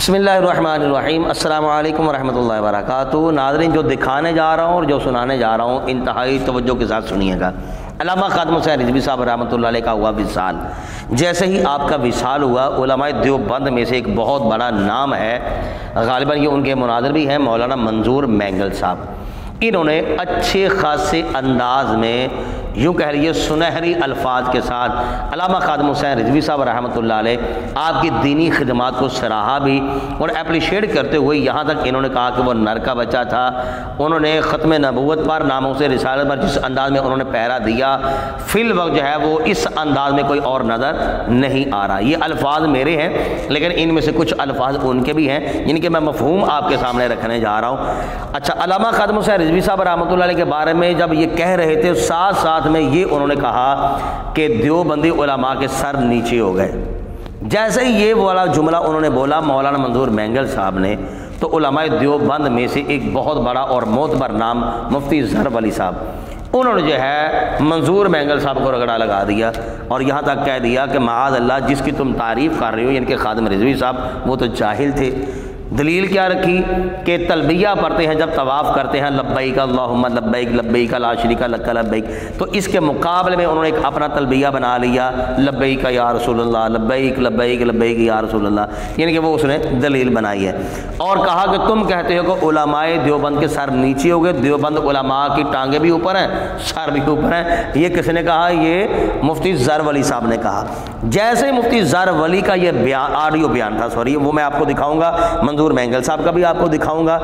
بسم اللہ الرحمن الرحیم۔ السلام علیکم ورحمۃ اللہ وبرکاتہ۔ ناظرین، جو دکھانے جا رہا ہوں اور جو سنانے جا رہا ہوں انتہائی توجہ کے ساتھ سنیے گا۔ علامہ خادم حسین رضوی صاحب رحمۃ اللہ علیہ کا ہوا وصال۔ جیسے ہی آپ کا وصال ہوا، علماء دیوبند میں سے ایک بہت بڑا نام ہے، غالباً یہ ان کے مناظر بھی ہیں، مولانا منظور مینگل صاحب۔ انہوں نے اچھے خاصے انداز میں، یوں کہہ لیجیے سنہری الفاظ کے ساتھ، علامہ خادم حسین رضوی صاحب رحمۃ اللہ علیہ آپ کی دینی خدمات کو سراہا بھی اور اپریشیٹ کرتے ہوئے یہاں تک انہوں نے کہا کہ وہ نر کا بچہ تھا۔ انہوں نے ختم نبوت پر، ناموں سے رسالت پر جس انداز میں انہوں نے پہرا دیا، فی الوقت جو ہے وہ اس انداز میں کوئی اور نظر نہیں آ رہا۔ یہ الفاظ میرے ہیں، لیکن ان میں سے کچھ الفاظ ان کے بھی ہیں جن کے میں مفہوم آپ کے سامنے رکھنے جا رہا ہوں۔ اچھا، علامہ خادم حسین رضوی صاحب رحمۃ اللہ علیہ کے بارے میں جب یہ کہہ رہے تھے، ساتھ ساتھ میں یہ انہوں نے کہا کہ دیوبندی علماء کے سر نیچے ہو گئے۔ جیسے ہی یہ والا جملہ انہوں نے بولا مولانا منظور مینگل صاحب نے، تو علماء دیوبند میں سے ایک بہت بڑا اور معتبر نام مفتی ظہر ولی صاحب، انہوں نے جو ہے منظور مینگل صاحب کو رگڑا لگا دیا اور یہاں تک کہہ دیا کہ معاذ اللہ، جس کی تم تعریف کر رہے ہو یعنی کہ خادم رضوی صاحب، وہ تو جاہل تھے۔ دلیل کیا رکھی کہ تلبیہ پڑھتے ہیں جب طواف کرتے ہیں، لبیک اللہم لبیک لبیک لا شریک لک لبیک، تو اس کے مقابلے میں انہوں نے ایک اپنا تلبیہ بنا لیا، لبیک یا رسول اللہ، لبیک لبیک لبیک یا رسول اللہ، یعنی کہ وہ اس نے دلیل بنائی ہے۔ اور کہا کہ تم کہتے ہو کہ علماء دیوبند کے سر نیچے ہو گئے، دیوبند علماء کی ٹانگیں بھی اوپر ہیں، سر بھی اوپر ہیں۔ یہ کس نے کہا؟ یہ مفتی ظہر ولی صاحب نے کہا۔ جیسے مفتی ظہر ولی کا یہ بیان، آڈیو بیان تھا، سوری، وہ میں آپ کو دکھاؤں گا، منظور مینگل صاحب کا بھی آپ کو دکھاؤں گا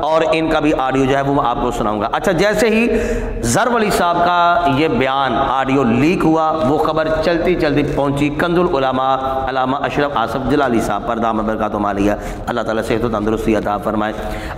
اور ان کا بھی آڈیو جو ہے وہ آپ کو سناؤں گا۔ اچھا، جیسے ہی ظہر ولی صاحب کا یہ بیان آڈیو لیک ہوا، وہ خبر چلتی چلتی پہنچی کنز العلماء علامہ اشرف آصف جلالی صاحب پر، دامت برکاتہم علیہ، اللہ تعالیٰ صحت و تندرستی عطا فرمائے۔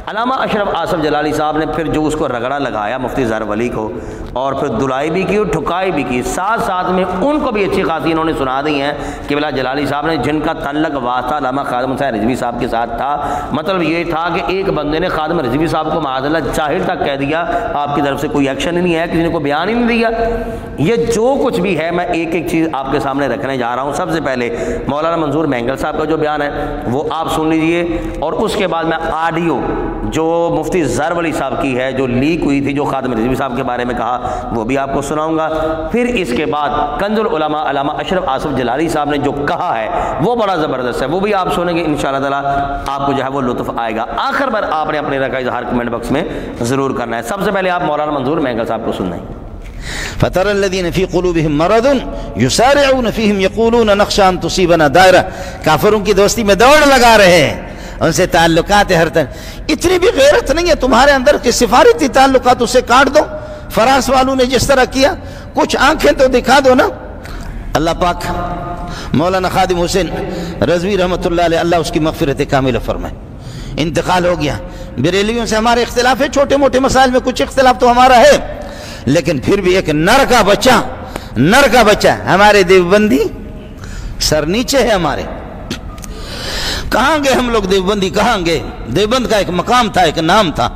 علامہ اشرف آصف جلالی صاحب نے پھر جو اس کو رگڑا لگایا مفتی ظہر ولی کو، اور پھر دلائی بھی کی اور ٹھکائی بھی کی، ساتھ ساتھ میں ان کو بھی اچھی خاصی انہوں نے سنا دی ہیں کہ بلا جلالی صاحب نے جن کا تعلق واسطہ علامہ خادم حسین رضوی صاحب کے ساتھ تھا، مطلب یہ تھا کہ ایک بندے نے خادم رضوی صاحب کو معاذ اللہ جاہل تک کہہ دیا، آپ کی طرف سے کوئی ایکشن ہی نہیں ہے، کسی نے کوئی بیان ہی نہیں دیا۔ یہ جو کچھ بھی ہے میں ایک ایک چیز آپ کے سامنے رکھنے جا رہا ہوں۔ سب سے پہلے مولانا منظور مینگل صاحب کا جو بیان ہے وہ آپ سن لیجئے، اور اس کے بعد میں آڈیو جو مفتی ظہر ولی صاحب کی ہے جو لیک ہوئی تھی، جو خادم رضوی صاحب کے بارے میں کہا، وہ بھی آپ کو سناؤں گا۔ پھر اس کے بعد کنز العلماء علامہ اشرف آصف جلالی صاحب نے جو کہا ہے وہ بڑا زبردست ہے، وہ بھی آپ سنیں گے انشاءاللہ تعالیٰ، آپ کو جو ہے وہ لطف آئے گا۔ آخر پر آپ نے اپنے رائے کا اظہار کمنٹ باکس میں ضرور کرنا ہے۔ سب سے پہلے آپ مولانا منظور مینگل صاحب کو سننا ہے۔ فَتَرَى الَّذِينَ فِي قُلُوبِهِم مَّرَضٌ يُسَارِعُونَ فِيهِمْ يَقُولُونَ نَخْشَىٰ أَن تُصِيبَنَا دَائِرَةٌ، کافروں کی دوستی میں دوڑ لگا رہے ہیں، ان سے تعلقات ہر طرح۔ اتنی بھی غیرت نہیں ہے تمہارے اندر کہ سفارتی تعلقات اسے کاٹ دو؟ فراس والوں نے جس طرح کیا، کچھ آنکھیں تو دکھا دو نا۔ اللہ پاک مولانا خادم حسین رضوی رحمۃ اللہ علیہ، اللہ اس کی مغفرت کاملہ فرمائے۔ انتقال ہو گیا۔ بریلیوں سے ہمارے اختلاف ہے، چھوٹے موٹے مسائل میں کچھ اختلاف تو ہمارا ہے، لیکن پھر بھی ایک نر کا بچہ ہمارے دیوبندی سر نیچے ہے ہمارے۔ کہاں گئے ہم لوگ دیوبندی، کہاں گئے؟ دیوبند کا ایک مقام تھا، ایک نام تھا۔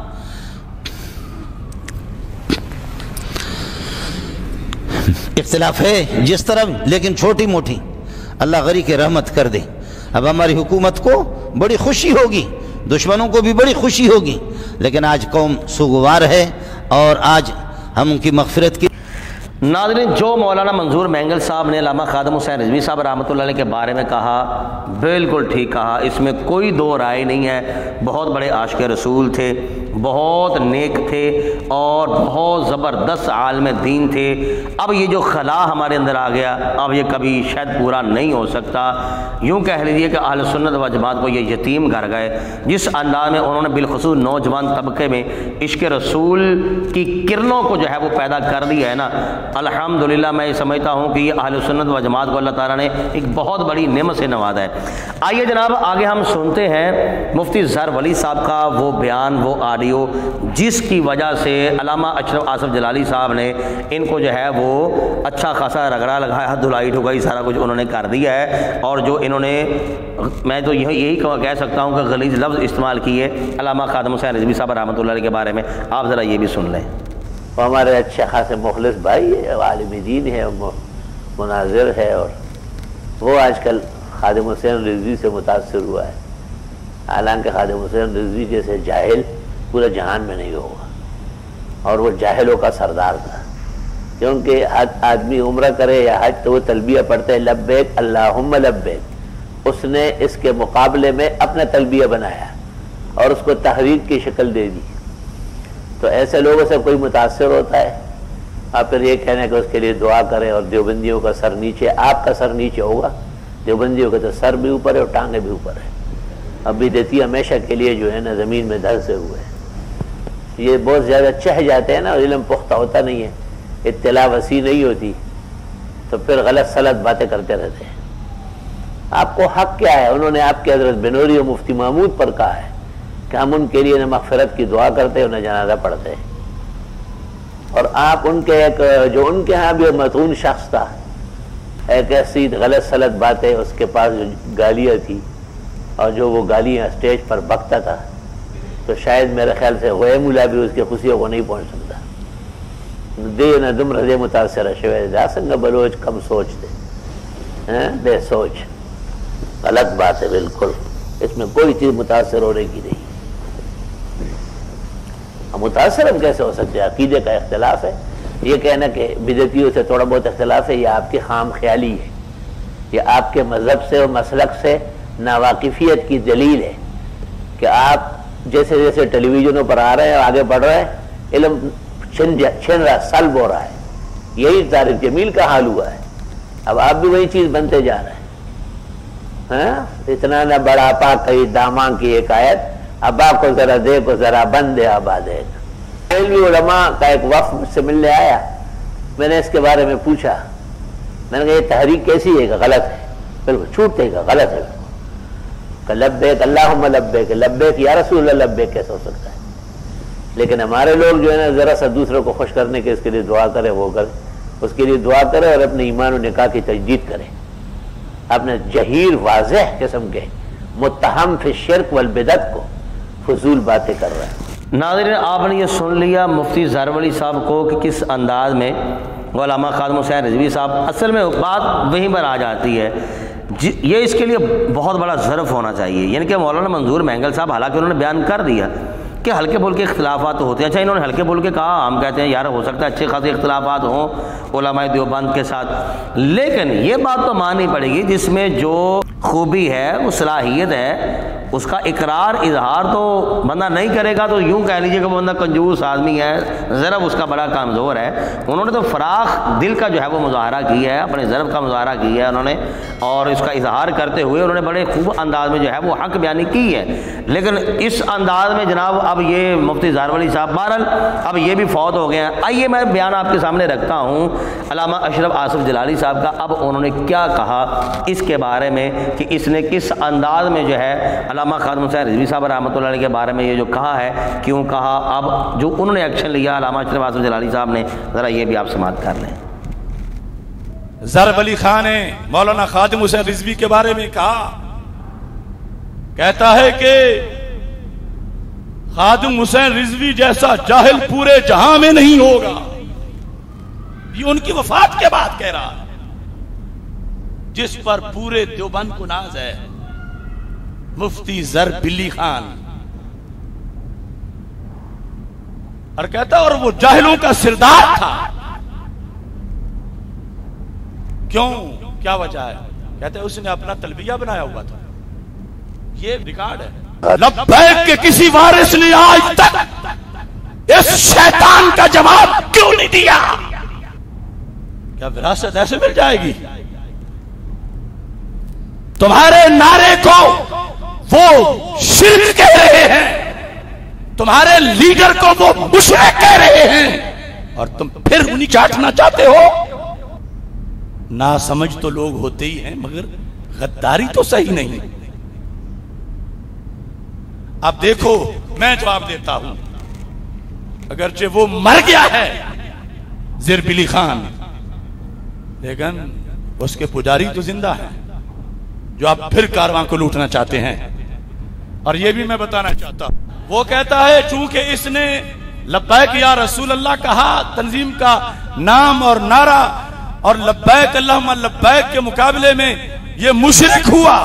اختلاف ہے جس طرح، لیکن چھوٹی موٹی، اللہ غری کے رحمت کر دے۔ اب ہماری حکومت کو بڑی خوشی ہوگی، دشمنوں کو بھی بڑی خوشی ہوگی، لیکن آج قوم سوگوار ہے اور آج ہم ان کی مغفرت کی۔ ناظرین، جو مولانا منظور مینگل صاحب نے علامہ خادم حسین رضوی صاحب رحمۃ اللہ علیہ کے بارے میں کہا، بالکل ٹھیک کہا، اس میں کوئی دو رائے نہیں ہے۔ بہت بڑے عاشق رسول تھے، بہت نیک تھے اور بہت زبردست عالم دین تھے۔ اب یہ جو خلا ہمارے اندر آ گیا، اب یہ کبھی شاید پورا نہیں ہو سکتا۔ یوں کہہ لیجیے کہ اہل سنت و جماعت کو یہ یتیم گھر گئے، جس انداز میں انہوں نے بالخصوص نوجوان طبقے میں عشق رسول کی کرنوں کو جو ہے وہ پیدا کر دیا ہے نا، الحمدللہ میں یہ سمجھتا ہوں کہ یہ اہل سنت و جماعت کو اللہ تعالیٰ نے ایک بہت بڑی نعمت سے نوازا ہے۔ آئیے جناب آگے ہم سنتے ہیں مفتی ظہر ولی صاحب کا وہ بیان، وہ آڈیو، جس کی وجہ سے علامہ اشرف آصف جلالی صاحب نے ان کو جو ہے وہ اچھا خاصا رگڑا لگایا، دھلائی ٹھکائی سارا کچھ انہوں نے کر دیا ہے، اور جو انہوں نے، میں تو یہی کہہ سکتا ہوں کہ غلیظ لفظ استعمال کیے علامہ خادم حسین رضوی صاحب رحمۃ اللہ علیہ کے بارے میں، آپ ذرا یہ بھی سن لیں۔ وہ ہمارے اچھے خاصے مخلص بھائی ہے، عالم دین ہے، مناظر ہے، اور وہ آج کل خادم حسین رضوی سے متاثر ہوا ہے، حالانکہ خادم حسین رضوی جیسے جاہل پورے جہان میں نہیں ہوگا، اور وہ جاہلوں کا سردار تھا، کیونکہ آدمی عمرہ کرے یا حج تو وہ تلبیہ پڑھتے ہیں لبیک اللہم لبیک، اس نے اس کے مقابلے میں اپنا تلبیہ بنایا اور اس کو تحریک کی شکل دے دی. تو ایسے لوگوں سے کوئی متاثر ہوتا ہے اور پھر یہ کہنا کہ اس کے لیے دعا کریں، اور دیوبندیوں کا سر نیچے، آپ کا سر نیچے ہوگا، دیوبندیوں کا تو سر بھی اوپر ہے اور ٹانگیں بھی اوپر ہے. ابھی دیتی ہمیشہ کے لیے جو ہے نا زمین میں دھنسے ہوئے ہیں. یہ بہت زیادہ چہ جاتے ہیں نا، علم پختہ ہوتا نہیں ہے، اطلاع وسیع نہیں ہوتی، تو پھر غلط سلط باتیں کرتے رہتے ہیں. آپ کو حق کیا ہے؟ انہوں نے آپ کے حضرت بنوری و مفتی محمود پر کہا ہے کہ ہم ان کے لیے نہ مغفرت کی دعا کرتے ہیں اور نہ جنازہ پڑھتے ہیں، اور آپ ان کے ایک جو ان کے ہاں بھی متون شخص تھا، ایک ایسی غلط سلط باتیں، اس کے پاس جو گالیاں تھی اور جو وہ گالیاں اسٹیج پر بکتا تھا، تو شاید میرے خیال سے غوئے مولا بھی اس کی خوشیوں کو نہیں پہنچ سکتا. دے نہ دم رضے متاثر شوید دا سنگ بلوچ کم سوچ دے بے سوچ. غلط بات ہے بالکل، اس میں کوئی چیز متاثر ہونے کی نہیں. متاثر ہم کیسے ہو سکتے ہیں؟ عقیدے کا اختلاف ہے. یہ کہنا کہ بدعتیوں سے تھوڑا بہت اختلاف ہے، یہ آپ کی خام خیالی ہے، یہ آپ کے مذہب سے اور مسلک سے ناواقفیت کی دلیل ہے کہ آپ جیسے جیسے ٹیلی ویژنوں پر آ رہے ہیں اور آگے بڑھ رہے ہیں، علم چھن رہا، سلب ہو رہا ہے. یہی طارق جمیل کا حال ہوا ہے. اب آپ بھی وہی چیز بنتے جا رہے ہیں. اتنا نہ بڑا پا کئی داماں کی ایک آیت، ابا کو ذرا دیکھو ذرا بندے آبا دیکھ. علمی علماء کا ایک وفد مجھ سے ملنے آیا، میں نے اس کے بارے میں پوچھا، میں نے کہا یہ تحریک کیسی ہے؟ کہ غلط ہے. بالکل چھوٹتے گا، غلط ہے. کہ لبیک اللہم لبیک، لبیک یا رسول اللہ لبیک کیسے ہو سکتا ہے؟ لیکن ہمارے لوگ جو ہے نا ذرا سا دوسروں کو خوش کرنے کے اس کے لیے دعا کرے، وہ کرے، اس کے لیے دعا کرے اور اپنے ایمان و نکاح کی تجدید کرے. اپنے جہیر واضح قسم کے متہم فی الشرک والبدعت کو فضول باتیں کر رہے ہیں. ناظرین، آپ نے یہ سن لیا مفتی ظاہر ولی صاحب کو کہ کس انداز میں علامہ خادم حسین رضوی صاحب، اصل میں بات وہیں پر آ جاتی ہے. یہ اس کے لیے بہت بڑا ظرف ہونا چاہیے. یعنی کہ مولانا منظور مینگل صاحب حالانکہ انہوں نے بیان کر دیا کہ ہلکے پھلکے اختلافات تو ہوتے ہیں. اچھا، انہوں نے ہلکے پھلکے کہا، ہم کہتے ہیں یار ہو سکتا ہے اچھے خاصے اختلافات ہوں علماء دیوبند کے ساتھ، لیکن یہ بات تو ماننی پڑے گی جس میں جو خوبی ہے، وہ صلاحیت ہے، اس کا اقرار اظہار تو بندہ نہیں کرے گا تو یوں کہہ لیجیے کہ وہ بندہ کنجوس آدمی ہے، ضرب اس کا بڑا کمزور ہے. انہوں نے تو فراخ دل کا جو ہے وہ مظاہرہ کیا ہے، اپنے ضرب کا مظاہرہ کیا ہے انہوں نے، اور اس کا اظہار کرتے ہوئے انہوں نے بڑے خوب انداز میں جو ہے وہ حق بیانی کی ہے. لیکن اس انداز میں جناب اب یہ مفتی ظاہر ولی صاحب بہرحال اب یہ بھی فوت ہو گئے ہیں. آئیے میں بیان آپ کے سامنے رکھتا ہوں علامہ اشرف آصف جلالی صاحب کا. اب انہوں نے کیا کہا اس کے بارے میں کہ اس نے کس انداز میں جو ہے علامہ خادم حسین رضوی صاحب رحمۃ اللہ علیہ کے بارے میں یہ جو کہا ہے، کیوں کہا، اب جو انہوں نے ایکشن لیا علامہ اشرف آصف جلالی صاحب نے، ذرا یہ بھی آپ سماعت کر لیں. ظرف علی خان نے مولانا خادم حسین رضوی کے بارے میں کہا، کہتا ہے کہ خادم حسین رضوی جیسا جاہل پورے جہاں میں نہیں ہوگا. یہ ان کی وفات کے بعد کہہ رہا ہے، جس پر پورے دیوبند کو ناز ہے، مفتی ظرف علی خان. اور کہتا اور وہ جاہلوں کا سردار تھا. کیوں؟ کیا وجہ ہے؟ کہتے ہیں اس نے اپنا تلبیہ بنایا ہوا تھا. یہ ریکارڈ ہے. لبیک کے کسی وارث نے آج تک اس شیطان کا جواب کیوں نہیں دیا؟ کیا وراثت ایسے مل جائے گی؟ تمہارے نعرے کو وہ شرک کہہ رہے ہیں، تمہارے لیڈر کو وہ مشرک کہہ رہے ہیں، اور تم پھر انہیں چاٹنا چاہتے ہو. نا سمجھ تو لوگ ہوتے ہی ہیں، مگر غداری تو صحیح نہیں. اب دیکھو، میں جواب دیتا ہوں، اگرچہ وہ مر گیا ہے ظرف علی خان، لیکن اس کے پجاری تو زندہ ہیں جو اب پھر کارواں کو لوٹنا چاہتے ہیں. اور یہ بھی میں بتانا چاہتا ہوں، وہ کہتا ہے چونکہ اس نے لبیک یا رسول اللہ کہا، تنظیم کا نام اور نعرہ، اور لبیک اللہم لبیک کے مقابلے میں یہ مشرک ہوا،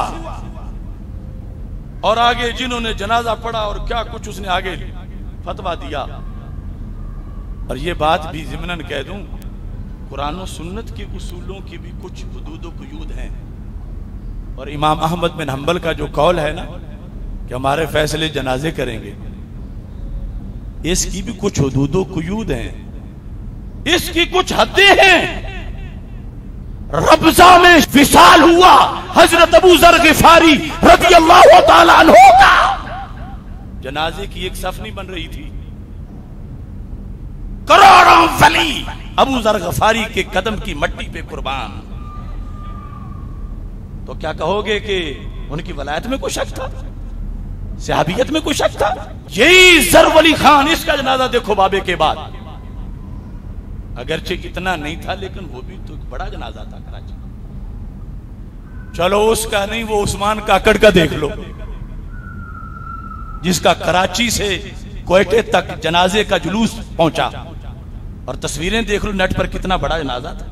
اور آگے جنہوں نے جنازہ پڑھا اور کیا کچھ اس نے آگے فتویٰ دیا. اور یہ بات بھی ضمناً کہہ دوں، قرآن و سنت کے اصولوں کی بھی کچھ حدود و قیود ہیں، اور امام احمد بن حنبل کا جو قول ہے نا کہ ہمارے فیصلے جنازے کریں گے، اس کی بھی کچھ حدود و قیود ہیں، اس کی کچھ حدیں ہیں. ربضہ میں وصال ہوا حضرت ابو ذر غفاری رضی اللہ تعالیٰ عنہ کا، جنازے کی ایک صف نہیں بن رہی تھی، کروڑوں ولی ابو ذر غفاری کے قدم کی مٹی پہ قربان. تو کیا کہو گے کہ ان کی ولایت میں کوئی شک تھا، صحابیت میں کوئی شک تھا؟ یہی ذر ولی خان، اس کا جنازہ دیکھو بابے کے بعد، اگرچہ اتنا نہیں تھا لیکن وہ بھی تو ایک بڑا جنازہ تھا کراچی. چلو اس کا نہیں، وہ عثمان کاکڑ کا دیکھ لو، جس کا کراچی سے کوئٹے تک جنازے کا جلوس پہنچا، اور تصویریں دیکھ لو نیٹ پر، کتنا بڑا جنازہ تھا.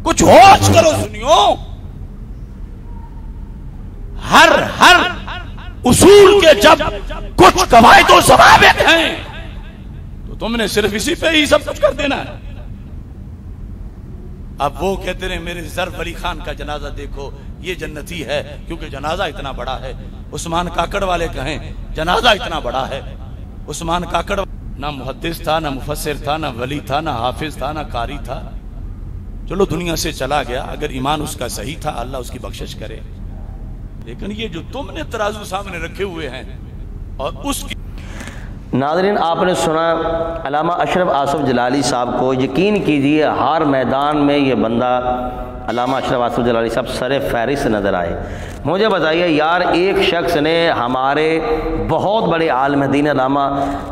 کچھ ہوش کرو سنیو، ہر اصول کے جب کچھ قواعد و ضوابط ہیں تو تم نے صرف اسی پہ ہی سب کچھ کر دینا ہے. اب وہ کہتے رہے میرے ذر ولی خان کا جنازہ دیکھو، یہ جنتی ہے کیونکہ جنازہ اتنا بڑا ہے. عثمان کاکڑ والے کہیں جنازہ اتنا بڑا ہے. عثمان کاکڑ نہ محدث تھا، نہ مفسر تھا، نہ ولی تھا، نہ حافظ تھا، نہ قاری تھا. چلو دنیا سے چلا گیا، اگر ایمان اس کا صحیح تھا اللہ اس کی بخشش کرے. لیکن یہ جو تم نے ترازو سامنے رکھے ہوئے ہیں اور اس کی. ناظرین آپ نے سنا علامہ اشرف آصف جلالی صاحب کو، یقین کیجئے ہر میدان میں یہ بندہ علامہ اشرف آصف جلالی صاحب سر فہرست نظر آئے. مجھے بتائیے یار، ایک شخص نے ہمارے بہت بڑے عالم دین علامہ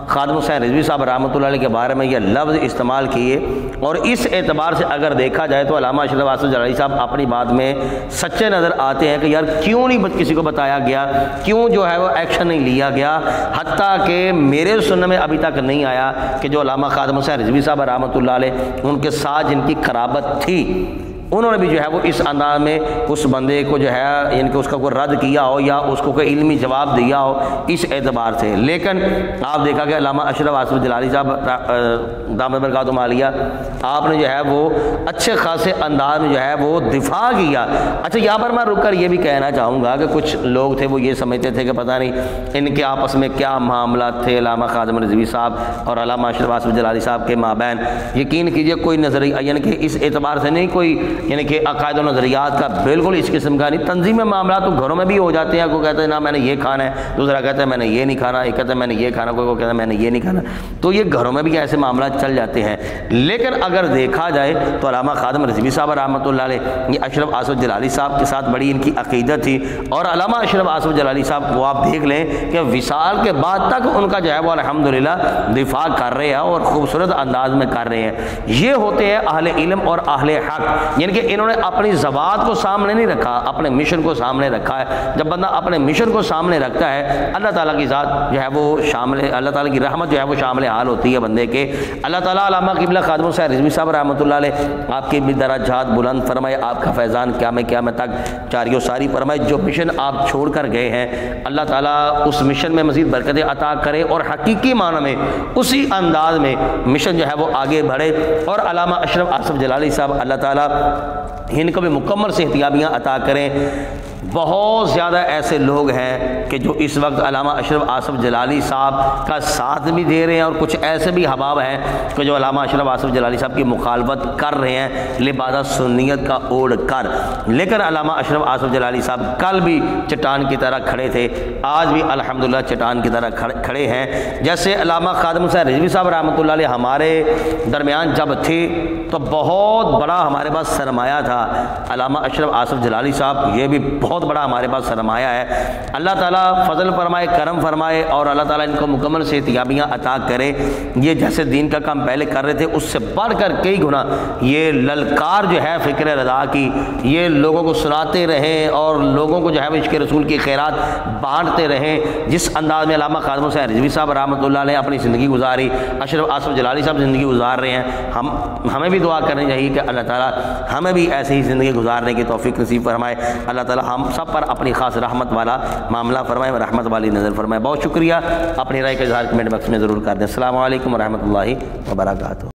خادم حسین رضوی صاحب رحمۃ اللہ علیہ کے بارے میں یہ لفظ استعمال کیے، اور اس اعتبار سے اگر دیکھا جائے تو علامہ اشرف آصف جلالی صاحب اپنی بات میں سچے نظر آتے ہیں کہ یار کیوں نہیں کسی کو بتایا گیا، کیوں جو ہے وہ ایکشن نہیں لیا گیا. حتیٰ کہ میرے سننے میں ابھی تک نہیں آیا کہ جو علامہ خادم حسین رضوی صاحب رحمۃ اللہ علیہ ان کے ساتھ جن کی قرابت تھی، انہوں نے بھی جو ہے وہ اس انداز میں اس بندے کو جو ہے یعنی کہ اس کا کوئی رد کیا ہو یا اس کو کوئی علمی جواب دیا ہو اس اعتبار سے. لیکن آپ دیکھا کہ علامہ اشرف آصف جلالی صاحب دامت برکاتہم عالیہ، آپ نے جو ہے وہ اچھے خاصے انداز میں جو ہے وہ دفاع کیا. اچھا یہاں پر میں رک کر یہ بھی کہنا چاہوں گا کہ کچھ لوگ تھے وہ یہ سمجھتے تھے کہ پتہ نہیں ان کے آپس میں کیا معاملات تھے علامہ خادم رضوی صاحب اور علامہ اشرف آصف جلالی صاحب کے مابین. یقین کیجئے کوئی نظریہ یعنی کہ اس اعتبار سے نہیں، کوئی یعنی کہ عقائد و نظریات کا بالکل اس قسم کا نہیں. تنظیم معاملات تو گھروں میں بھی ہو جاتے ہیں، کوئی کہتا ہے نا میں نے یہ کھانا ہے، دوسرا کہتا ہے میں نے یہ نہیں کھانا، ایک کہتا ہے میں نے یہ کھانا، کوئی کہتا ہے میں نے یہ نہیں کھانا. تو یہ گھروں میں بھی ایسے معاملات چل جاتے ہیں. لیکن اگر دیکھا جائے تو علامہ خادم رضوی صاحب رحمۃ اللہ علیہ یہ اشرف آصف جلالی صاحب کے ساتھ بڑی ان کی عقیدت تھی. اور علامہ اشرف آصف جلالی صاحب کو آپ دیکھ لیں کہ وصال کے بعد تک ان کا جو ہے وہ الحمدللہ دفاع کر رہے ہیں اور خوبصورت انداز میں کر رہے ہیں. یہ ہوتے ہیں اہل علم اور اہل حق، یعنی کہ انہوں نے اپنی ذوات کو سامنے نہیں رکھا، اپنے مشن کو سامنے رکھا ہے. جب بندہ اپنے مشن کو سامنے رکھتا ہے اللہ تعالیٰ کی ذات جو ہے وہ شامل، اللہ تعالیٰ کی رحمت جو ہے وہ شامل حال ہوتی ہے بندے کے. اللہ تعالیٰ علامہ قبلہ خادم حسین رضوی صاحب رحمۃ اللہ علیہ آپ کی بھی درجات بلند فرمائے، آپ کا فیضان قیامت تک جاری و ساری فرمائے. جو مشن آپ چھوڑ کر گئے ہیں اللہ تعالیٰ اس مشن میں مزید برکتیں عطا کرے اور حقیقی معنی میں اسی انداز میں مشن جو ہے وہ آگے بڑھے. اور علامہ اشرف آصف جلالی صاحب اللہ تعالیٰ ان کو بھی مکمل صحتیابیاں عطا کریں. بہت زیادہ ایسے لوگ ہیں کہ جو اس وقت علامہ اشرف آصف جلالی صاحب کا ساتھ بھی دے رہے ہیں، اور کچھ ایسے بھی احباب ہیں کہ جو علامہ اشرف آصف جلالی صاحب کی مخالفت کر رہے ہیں لبادہ سنیت کا اوڑھ کر. لیکن علامہ اشرف آصف جلالی صاحب کل بھی چٹان کی طرح کھڑے تھے، آج بھی الحمدللہ چٹان کی طرح کھڑے ہیں. جیسے علامہ خادم حسین رضوی صاحب رحمۃ اللہ علیہ ہمارے درمیان جب تھے تو بہت بڑا ہمارے پاس سرمایہ تھا. علامہ اشرف آصف جلالی صاحب یہ بھی بہت بڑا ہمارے پاس سرمایہ ہے. اللہ تعالیٰ فضل فرمائے، کرم فرمائے اور اللہ تعالیٰ ان کو مکمل صحتیابیاں عطا کرے. یہ جیسے دین کا کام پہلے کر رہے تھے اس سے بڑھ کر کئی گنا یہ للکار جو ہے فکر رضا کی، یہ لوگوں کو سناتے رہیں اور لوگوں کو جو ہے وہ عشق رسول کی خیرات بانٹتے رہیں. جس انداز میں علامہ خادم حسین رضوی صاحب رحمۃ اللہ علیہ اپنی زندگی گزاری، اشرف آصف جلالی صاحب زندگی گزار رہے ہیں، ہمیں بھی دعا کرنی چاہیے کہ اللہ تعالیٰ ہمیں بھی ایسے ہی زندگی گزارنے کی توفیق نصیب فرمائے. اللہ تعالیٰ ہم ہم سب پر اپنی خاص رحمت والا معاملہ فرمائے، رحمت والی نظر فرمائے۔ بہت شکریہ، اپنی رائے کا اظہار کمنٹ باکس میں ضرور کر دیں۔ السلام علیکم ورحمۃ اللہ وبرکاتہ۔